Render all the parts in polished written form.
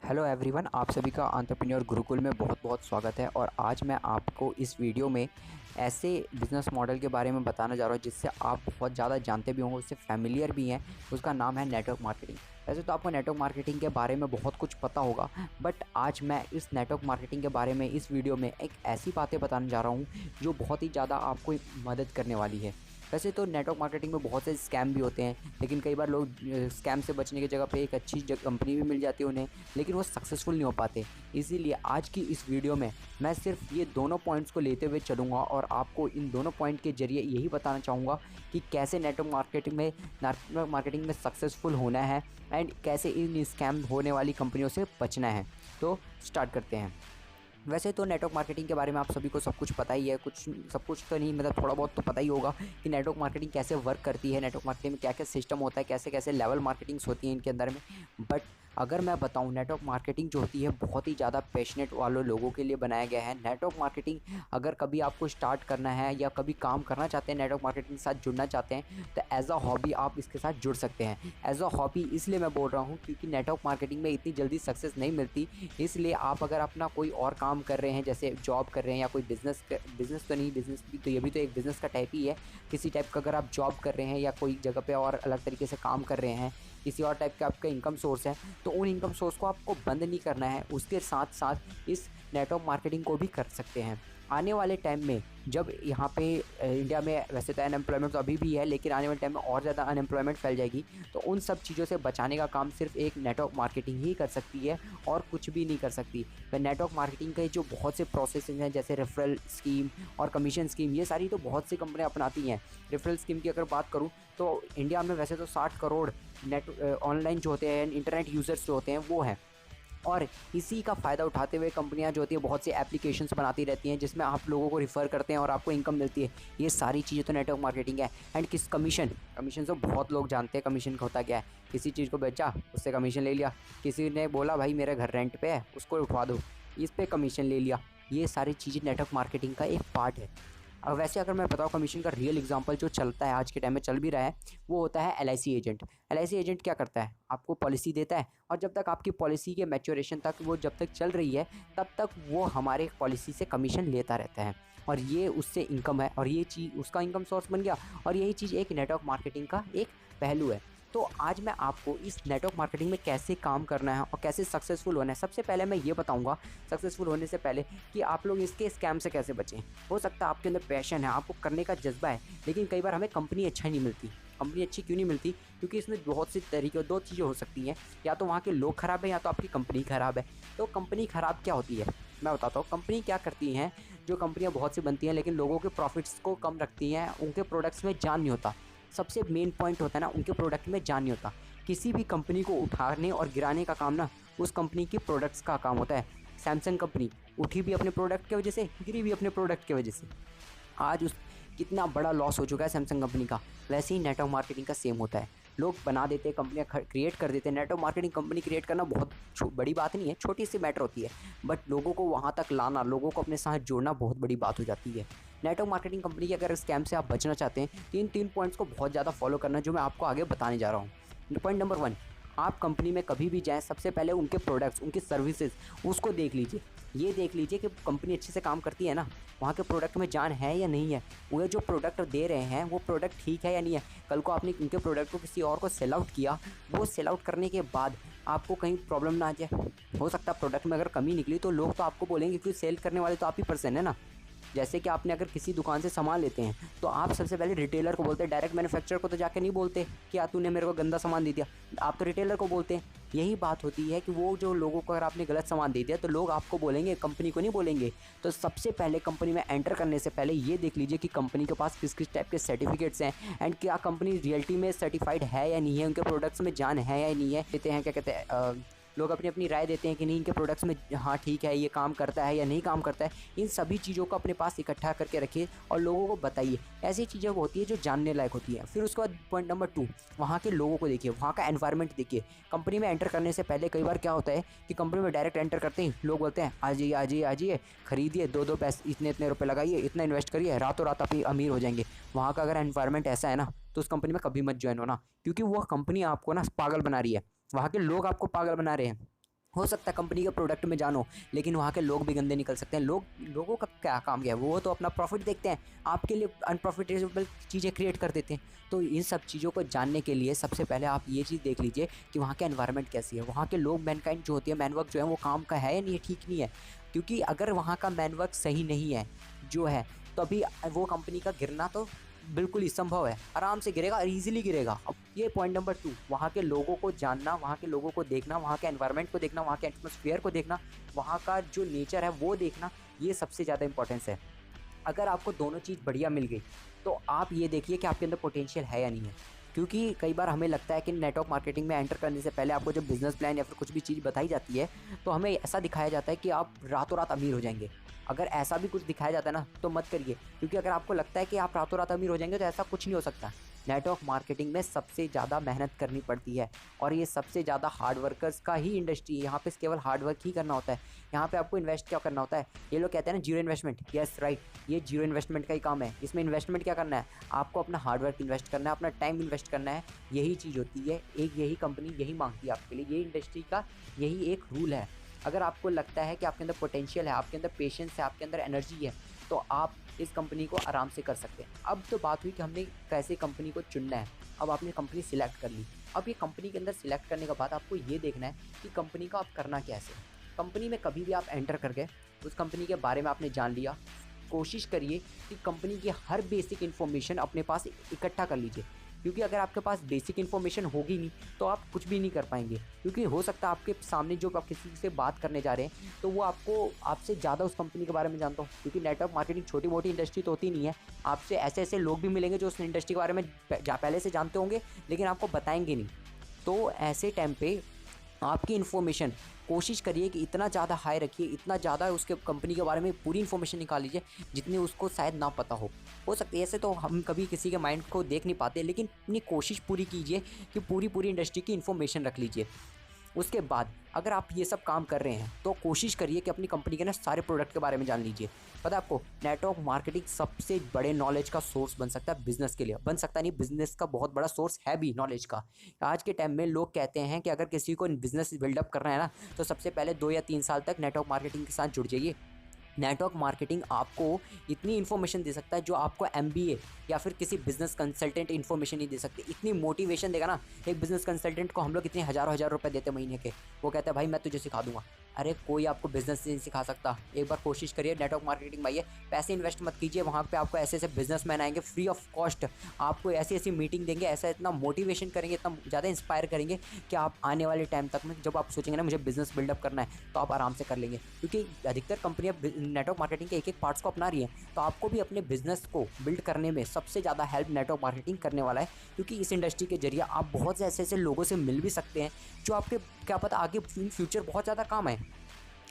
Hello everyone, आप सभी का एंटरप्रेन्योर गुरुकुल में बहुत बहुत स्वागत है। और आज मैं आपको इस वीडियो में ऐसे बिज़नेस मॉडल के बारे में बताने जा रहा हूँ जिससे आप बहुत ज़्यादा जानते भी होंगे, उससे फैमिलियर भी हैं। उसका नाम है नेटवर्क मार्केटिंग। वैसे तो आपको नेटवर्क मार्केटिंग के बारे में बहुत कुछ पता होगा, बट आज मैं इस नेटवर्क मार्केटिंग के बारे में इस वीडियो में एक ऐसी बातें बताने जा रहा हूँ जो बहुत ही ज़्यादा आपको मदद करने वाली है। वैसे तो नेटवर्क मार्केटिंग में बहुत से स्कैम भी होते हैं, लेकिन कई बार लोग स्कैम से बचने की जगह पे एक अच्छी कंपनी भी मिल जाती है उन्हें, लेकिन वो सक्सेसफुल नहीं हो पाते। इसीलिए आज की इस वीडियो में मैं सिर्फ ये दोनों पॉइंट्स को लेते हुए चलूँगा और आपको इन दोनों पॉइंट के ज़रिए यही बताना चाहूँगा कि कैसे नेटवर्क मार्केटिंग में सक्सेसफुल होना है एंड कैसे इन स्कैम होने वाली कंपनियों से बचना है। तो स्टार्ट करते हैं। वैसे तो नेटवर्क मार्केटिंग के बारे में आप सभी को सब कुछ पता ही है, सब कुछ तो नहीं, मतलब थोड़ा बहुत तो पता ही होगा कि नेटवर्क मार्केटिंग कैसे वर्क करती है, नेटवर्क मार्केटिंग में क्या क्या सिस्टम होता है, कैसे कैसे लेवल मार्केटिंग्स होती हैं इनके अंदर में। बट अगर मैं बताऊं, नेटवर्क मार्केटिंग जो होती है बहुत ही ज़्यादा पैशनेट वालों लोगों के लिए बनाया गया है। नेटवर्क मार्केटिंग अगर कभी आपको स्टार्ट करना है या कभी काम करना चाहते हैं, नेटवर्क मार्केटिंग के साथ जुड़ना चाहते हैं, तो एज अ हॉबी आप इसके साथ जुड़ सकते हैं। एज अ हॉबी इसलिए मैं बोल रहा हूँ क्योंकि नेटवर्क मार्केटिंग में इतनी जल्दी सक्सेस नहीं मिलती। इसलिए आप अगर अपना कोई और काम कर रहे हैं, जैसे जॉब कर रहे हैं या कोई बिज़नेस तो नहीं, बिज़नेस भी तो ये भी तो एक बिज़नेस का टाइप ही है किसी टाइप का। अगर आप जॉब कर रहे हैं या कोई जगह पे और अलग तरीके से काम कर रहे हैं, किसी और टाइप का आपका इनकम सोर्स है, तो उन इनकम सोर्स को आपको बंद नहीं करना है, उसके साथ साथ इस नेटवर्क मार्केटिंग को भी कर सकते हैं। आने वाले टाइम में जब यहाँ पे इंडिया में वैसे तो अनएम्प्लॉयमेंट तो अभी भी है, लेकिन आने वाले टाइम में और ज़्यादा अनएम्प्लॉयमेंट फैल जाएगी, तो उन सब चीज़ों से बचाने का काम सिर्फ एक नेटवर्क मार्केटिंग ही कर सकती है और कुछ भी नहीं कर सकती। तो नेटवर्क मार्केटिंग के जो बहुत से प्रोसेसेस हैं, जैसे रेफरल स्कीम और कमीशन स्कीम, ये सारी तो बहुत सी कंपनियाँ अपनाती हैं। रेफरल स्कीम की अगर बात करूँ तो इंडिया में वैसे तो 60 करोड़ ऑनलाइन जो होते हैं इंटरनेट यूज़र्स जो होते हैं वो हैं, और इसी का फ़ायदा उठाते हुए कंपनियां जो होती है बहुत सी एप्लीकेशंस बनाती रहती हैं जिसमें आप लोगों को रिफ़र करते हैं और आपको इनकम मिलती है। ये सारी चीज़ें तो नेटवर्क मार्केटिंग है। एंड कमीशन तो बहुत लोग जानते हैं कमीशन का होता क्या है। किसी चीज़ को बेचा, उससे कमीशन ले लिया। किसी ने बोला भाई मेरा घर रेंट पे है, उसको उठवा दो, इस पर कमीशन ले लिया। ये सारी चीज़ें नेटवर्क मार्केटिंग का एक पार्ट है। अब वैसे अगर मैं बताऊँ, कमीशन का रियल एग्जांपल जो चलता है आज के टाइम में, चल भी रहा है, वो होता है एलआईसी एजेंट। एलआईसी एजेंट क्या करता है, आपको पॉलिसी देता है और जब तक आपकी पॉलिसी के मैच्योरेशन तक वो जब तक चल रही है तब तक वो हमारे पॉलिसी से कमीशन लेता रहता है, और ये उससे इनकम है और ये चीज़ उसका इनकम सोर्स बन गया। और यही चीज़ एक नेटवर्क मार्केटिंग का एक पहलू है। तो आज मैं आपको इस नेटवर्क मार्केटिंग में कैसे काम करना है और कैसे सक्सेसफुल होना है, सबसे पहले मैं ये बताऊंगा सक्सेसफुल होने से पहले कि आप लोग इसके स्कैम से कैसे बचें। हो सकता है आपके अंदर पैशन है, आपको करने का जज्बा है, लेकिन कई बार हमें कंपनी अच्छा नहीं मिलती। कंपनी अच्छी क्यों नहीं मिलती? क्योंकि इसमें बहुत सी तरीके, दो चीज़ें हो सकती हैं, या तो वहाँ के लोग ख़राब हैं या तो आपकी कंपनी ख़राब है। तो कंपनी ख़राब क्या होती है मैं बताता हूँ। कंपनी क्या करती हैं, जो कंपनियाँ बहुत सी बनती हैं लेकिन लोगों के प्रॉफिट्स को कम रखती हैं, उनके प्रोडक्ट्स में जान नहीं होता। सबसे मेन पॉइंट होता है ना, उनके प्रोडक्ट में जान नहीं होता। किसी भी कंपनी को उठाने और गिराने का काम ना उस कंपनी के प्रोडक्ट्स का काम होता है। सैमसंग कंपनी उठी भी अपने प्रोडक्ट की वजह से, गिरी भी अपने प्रोडक्ट की वजह से। आज उस कितना बड़ा लॉस हो चुका है सैमसंग कंपनी का। वैसे ही नेटवर्क मार्केटिंग का सेम होता है। लोग बना देते हैं, कंपनियां क्रिएट कर देते हैं। नेटवर्क मार्केटिंग कंपनी क्रिएट करना बहुत बड़ी बात नहीं है, छोटी सी मैटर होती है, बट लोगों को वहाँ तक लाना, लोगों को अपने साथ जोड़ना बहुत बड़ी बात हो जाती है। नेटवर्क मार्केटिंग कंपनी के अगर स्कैम से आप बचना चाहते हैं, तो इन 3 पॉइंट्स को बहुत ज़्यादा फॉलो करना जो मैं आपको आगे बताने जा रहा हूँ। पॉइंट नंबर 1, आप कंपनी में कभी भी जाएँ, सबसे पहले उनके प्रोडक्ट्स, उनकी सर्विसेज उसको देख लीजिए। ये देख लीजिए कि कंपनी अच्छे से काम करती है ना, वहाँ के प्रोडक्ट में जान है या नहीं है, वो जो प्रोडक्ट दे रहे हैं वो प्रोडक्ट ठीक है या नहीं है। कल को आपने उनके प्रोडक्ट को किसी और को सेल आउट किया, वो सेल आउट करने के बाद आपको कहीं प्रॉब्लम ना आ जाए। हो सकता है प्रोडक्ट में अगर कमी निकली तो लोग तो आपको बोलेंगे, क्योंकि सेल करने वाले तो आप ही पर्सन है ना। जैसे कि आपने अगर किसी दुकान से सामान लेते हैं तो आप सबसे पहले रिटेलर को बोलते हैं, डायरेक्ट मैन्युफैक्चरर को तो जाके नहीं बोलते कि यार तूने मेरे को गंदा सामान दे दिया, आप तो रिटेलर को बोलते हैं। यही बात होती है कि वो जो लोगों को अगर आपने गलत सामान दे दिया तो लोग आपको बोलेंगे, कंपनी को नहीं बोलेंगे। तो सबसे पहले कंपनी में एंटर करने से पहले ये देख लीजिए कि कंपनी के पास किस किस टाइप के सर्टिफिकेट्स हैं एंड क्या कंपनी रियलिटी में सर्टिफाइड है या नहीं है, उनके प्रोडक्ट्स में जान है या नहीं है। कहते हैं क्या कहते हैं, लोग अपनी अपनी राय देते हैं कि नहीं इनके प्रोडक्ट्स में हाँ ठीक है, ये काम करता है या नहीं काम करता है। इन सभी चीज़ों को अपने पास इकट्ठा करके रखिए और लोगों को बताइए। ऐसी चीज़ें होती है जो जानने लायक होती हैं। फिर उसके बाद पॉइंट नंबर 2, वहाँ के लोगों को देखिए, वहाँ का एनवायरनमेंट देखिए। कंपनी में एंटर करने से पहले कई बार क्या होता है कि कंपनी में डायरेक्ट एंटर करते ही लोग बोलते हैं आ जाइए आ जाइए आ जाइए, खरीदिए, दो पैसे इतने इतने रुपये लगाइए, इतना इन्वेस्ट करिए, रातों रात आप अमीर हो जाएंगे। वहाँ का अगर एनवायरनमेंट ऐसा है ना, तो उस कंपनी में कभी मत ज्वाइन होना, क्योंकि वो कंपनी आपको ना पागल बना रही है, वहाँ के लोग आपको पागल बना रहे हैं। हो सकता है कंपनी के प्रोडक्ट में जानो, लेकिन वहाँ के लोग भी गंदे निकल सकते हैं। लोगों का क्या काम क्या है, वो तो अपना प्रॉफिट देखते हैं, आपके लिए अनप्रॉफिटेबल चीज़ें क्रिएट कर देते हैं। तो इन सब चीज़ों को जानने के लिए सबसे पहले आप ये चीज़ देख लीजिए कि वहाँ के एनवायरनमेंट कैसी है, वहाँ के लोग, मैनकाइंड जो होती है, मैनवर्क जो है वो काम का है या नहीं, ठीक नहीं है। क्योंकि अगर वहाँ का मैनवर्क सही नहीं है जो है, तो अभी वो कंपनी का गिरना तो बिल्कुल ही संभव है, आराम से गिरेगा और ईजिली गिरेगा। अब ये पॉइंट नंबर 2, वहाँ के लोगों को जानना, वहाँ के लोगों को देखना, वहाँ के एनवायरनमेंट को देखना, वहाँ के एटमॉस्फेयर को देखना, वहाँ का जो नेचर है वो देखना, ये सबसे ज़्यादा इंपॉर्टेंस है। अगर आपको दोनों चीज़ बढ़िया मिल गई तो आप ये देखिए कि आपके अंदर पोटेंशियल है या नहीं है। क्योंकि कई बार हमें लगता है कि नेटवर्क मार्केटिंग में एंटर करने से पहले आपको जब बिज़नेस प्लान या फिर कुछ भी चीज़ बताई जाती है तो हमें ऐसा दिखाया जाता है कि आप रातों रात अमीर हो जाएंगे। अगर ऐसा भी कुछ दिखाया जाता है ना तो मत करिए, क्योंकि अगर आपको लगता है कि आप रातों रात अमीर हो जाएंगे तो ऐसा कुछ नहीं हो सकता। नेटवर्क मार्केटिंग में सबसे ज़्यादा मेहनत करनी पड़ती है और ये सबसे ज़्यादा हार्ड वर्कर्स का ही इंडस्ट्री है। यहाँ पे केवल हार्ड वर्क ही करना होता है। यहाँ पे आपको इन्वेस्ट क्या करना होता है, ये लोग कहते हैं ना जीरो इन्वेस्टमेंट, यस राइट, ये जीरो इन्वेस्टमेंट का ही काम है। इसमें इन्वेस्टमेंट क्या करना है, आपको अपना हार्ड वर्क इन्वेस्ट करना है, अपना टाइम इन्वेस्ट करना है, यही चीज़ होती है। एक यही कंपनी यही मांगती है आपके लिए, ये इंडस्ट्री का यही एक रूल है। अगर आपको लगता है कि आपके अंदर पोटेंशियल है, आपके अंदर पेशेंस है, आपके अंदर एनर्जी है, तो आप इस कंपनी को आराम से कर सकते हैं। अब तो बात हुई कि हमने कैसे कंपनी को चुनना है। अब आपने कंपनी सिलेक्ट कर ली। अब ये कंपनी के अंदर सिलेक्ट करने के बाद आपको ये देखना है कि कंपनी का आप करना कैसे। कंपनी में कभी भी आप एंटर कर गए, उस कंपनी के बारे में आपने जान लिया, कोशिश करिए कि कंपनी की हर बेसिक इन्फॉर्मेशन अपने पास इकट्ठा कर लीजिए। क्योंकि अगर आपके पास बेसिक इन्फॉर्मेशन होगी नहीं तो आप कुछ भी नहीं कर पाएंगे। क्योंकि हो सकता है आपके सामने जो आप किसी से बात करने जा रहे हैं तो वो आपसे ज़्यादा उस कंपनी के बारे में जानता हो। क्योंकि नेटवर्क मार्केटिंग छोटी मोटी इंडस्ट्री तो होती नहीं है, आपसे ऐसे ऐसे लोग भी मिलेंगे जो उस इंडस्ट्री के बारे में पहले से जानते होंगे लेकिन आपको बताएंगे नहीं। तो ऐसे टाइम पे आपकी इन्फॉर्मेशन कोशिश करिए कि इतना ज़्यादा हाई रखिए, इतना ज़्यादा उसके कंपनी के बारे में पूरी इन्फॉर्मेशन निकाल लीजिए जितनी उसको शायद ना पता हो सकती है। ऐसे तो हम कभी किसी के माइंड को देख नहीं पाते, लेकिन अपनी कोशिश पूरी कीजिए कि पूरी इंडस्ट्री की इन्फॉर्मेशन रख लीजिए। उसके बाद अगर आप ये सब काम कर रहे हैं तो कोशिश करिए कि अपनी कंपनी के ना सारे प्रोडक्ट के बारे में जान लीजिए। पता है आपको, नेटवर्क मार्केटिंग सबसे बड़े नॉलेज का सोर्स बन सकता है बिजनेस के लिए। बन सकता नहीं, बिजनेस का बहुत बड़ा सोर्स है भी नॉलेज का। आज के टाइम में लोग कहते हैं कि अगर किसी को बिजनेस बिल्डअप करना है ना तो सबसे पहले 2 या 3 साल तक नेटवर्क मार्केटिंग के साथ जुड़ जाइए। नेटवर्क मार्केटिंग आपको इतनी इन्फॉर्मेशन दे सकता है जो आपको एमबीए या फिर किसी बिजनेस कंसल्टेंट इन्फॉर्मेशन नहीं दे सकती। इतनी मोटिवेशन देगा ना, एक बिजनेस कंसल्टेंट को हम लोग इतने हज़ार रुपए देते महीने के, वो कहता है भाई मैं तुझे सिखा दूंगा। अरे कोई आपको बिजनेस नहीं सिखा सकता। एक बार कोशिश करिए, नेटवर्क मार्केटिंग में आइए, पैसे इन्वेस्ट मत कीजिए। वहाँ पे आपको ऐसे ऐसे बिजनेसमैन आएंगे फ्री ऑफ कॉस्ट, आपको ऐसी ऐसी मीटिंग देंगे, ऐसा इतना मोटिवेशन करेंगे, इतना ज़्यादा इंस्पायर करेंगे कि आप आने वाले टाइम तक में जब आप सोचेंगे ना मुझे बिजनेस बिल्डअप करना है तो आप आराम से कर लेंगे। क्योंकि अधिकतर कंपनियाँ नेटवर्क मार्केटिंग के एक पार्ट्स को अपना रही हैं, तो आपको भी अपने बिजनेस को बिल्ड करने में सबसे ज़्यादा हेल्प नेटवर्क मार्केटिंग करने वाला है। क्योंकि इस इंडस्ट्री के जरिए आप बहुत से ऐसे ऐसे लोगों से मिल भी सकते हैं जो आपके क्या पता आगे फ्यूचर बहुत ज़्यादा काम आए।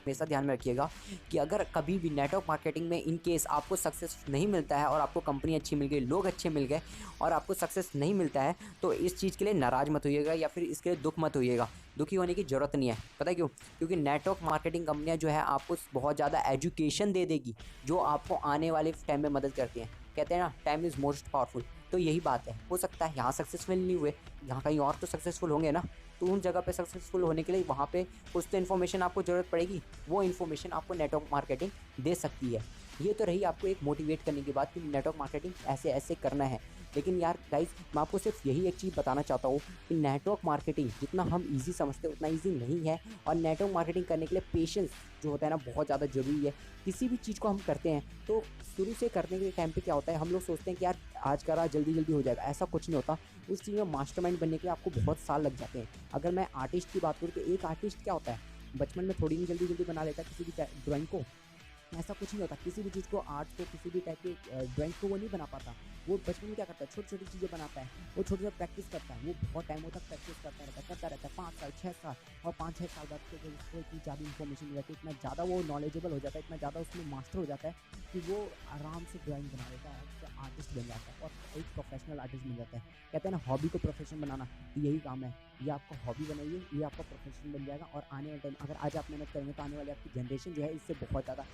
हमेशा ध्यान में रखिएगा कि अगर कभी भी नेटवर्क मार्केटिंग में इन केस आपको सक्सेस नहीं मिलता है और आपको कंपनी अच्छी मिल गई, लोग अच्छे मिल गए और आपको सक्सेस नहीं मिलता है, तो इस चीज़ के लिए नाराज़ मत होइएगा या फिर इसके लिए दुख मत होइएगा। दुखी होने की ज़रूरत नहीं है। पता है क्यों? क्योंकि नेटवर्क मार्केटिंग कंपनियां जो है आपको बहुत ज़्यादा एजुकेशन दे देगी जो आपको आने वाले टाइम में मदद करती हैं। कहते हैं ना, टाइम इज़ मोस्ट पावरफुल। तो यही बात है। हो सकता है यहाँ सक्सेसफुल नहीं हुए, यहाँ कहीं और तो सक्सेसफुल होंगे ना, तो उन जगह पे सक्सेसफुल होने के लिए वहाँ पे कुछ तो इन्फॉर्मेशन आपको ज़रूरत पड़ेगी। वो इन्फॉर्मेशन आपको नेटवर्क मार्केटिंग दे सकती है। ये तो रही आपको एक मोटिवेट करने की बात कि नेटवर्क मार्केटिंग ऐसे ऐसे करना है। लेकिन यार गाइस, मैं आपको सिर्फ यही एक चीज़ बताना चाहता हूँ कि नेटवर्क मार्केटिंग जितना हम इजी समझते हैं उतना इजी नहीं है। और नेटवर्क मार्केटिंग करने के लिए पेशेंस जो होता है ना बहुत ज़्यादा ज़रूरी है। किसी भी चीज़ को हम करते हैं तो शुरू से करने के टाइम पे क्या होता है, हम लोग सोचते हैं कि यार आज करा जल्दी जल्दी हो जाएगा। ऐसा कुछ नहीं होता। उस चीज़ में मास्टरमाइंड बनने के लिए आपको बहुत साल लग जाते हैं। अगर मैं आर्टिस्ट की बात करूँ तो एक आर्टिस्ट क्या होता है, बचपन में थोड़ी नहीं जल्दी जल्दी बना लेता किसी भी ड्राइंग को। ऐसा कुछ नहीं होता। किसी भी चीज़ को, आर्ट को, किसी भी टाइप के ड्राइंग को वो नहीं बना पाता। वो बचपन में क्या करता है, छोटी छोटी चीज़ें बनाता है। वो छोटी छोटी प्रैक्टिस करता है। वो बहुत टाइम तक प्रैक्टिस करता रहता है 5 साल 6 साल। और 5-6 साल बाद तो उसको इतनी ज़्यादा इन्फॉर्मेशन मिल जाती है, इतना ज़्यादा वो नॉलेजेबल हो जाता है, इतना ज़्यादा उसमें मास्टर हो जाता है कि वो आराम से ड्राइंग बना लेता है, उससे आर्टिस्ट बन जाता है और एक प्रोफेशनल आर्टिस्ट बन जाता है। कहते हैं ना, हॉबी को प्रोफेशन बनाना, यही काम है। ये आपका हॉबी बनाइए, ये आपका प्रोफेशन बन जाएगा। और आने वाले टाइम अगर आज आप मेहनत करेंगे तो आने वाली आपकी जनरेशन जो है इससे बहुत ज़्यादा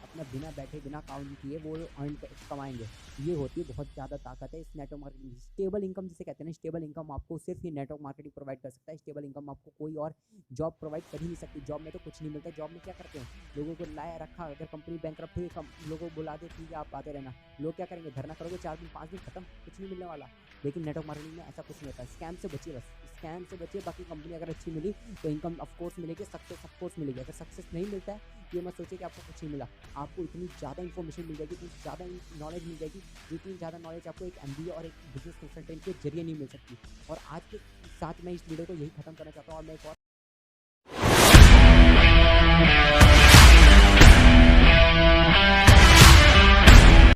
अपना बिना बैठे बिना काम किए वो अर्न कमाएंगे। ये होती है बहुत ज़्यादा ताकत है इस नेटवर्क मार्केटिंग। स्टेबल इनकम जिसे कहते हैं ना, स्टेबल इनकम आपको सिर्फ ये नेटवर्क मार्केटिंग प्रोवाइड कर सकता है। स्टेबल इनकम आपको कोई और जॉब प्रोवाइड कर ही नहीं सकती। जॉब में तो कुछ नहीं मिलता। जॉब में क्या करते हैं, लोगों को लाया रखा, अगर कंपनी बैंकरप्ट हुई, लोगों को बुला दे, ठीक है आप आते रहना, लोग क्या करेंगे, धरना करोगे 4 दिन 5 दिन, खत्म, कुछ नहीं मिलने वाला। लेकिन नेटवर्क मार्केटिंग में ऐसा कुछ नहीं होता। स्कैम से बचिए, बस स्कैम से बचिए। बाकी कंपनी अगर अच्छी मिली तो इनकम ऑफकोर्स मिलेगी, सक्सेस ऑफकोर्स मिलेगी। अगर सक्सेस नहीं मिलता है ये मत सोचिए कि आपको कुछ नहीं मिला। आपको इतनी ज़्यादा इन्फॉर्मेशन मिल जाएगी, इतनी ज़्यादा नॉलेज मिल जाएगी, जितनी ज़्यादा नॉलेज आपको एक MBA और एक बिजनेस कंसल्टेंट के जरिए नहीं मिल सकती। और आज के साथ मैं इस वीडियो को यही खत्म करना चाहता हूँ और मैं एक और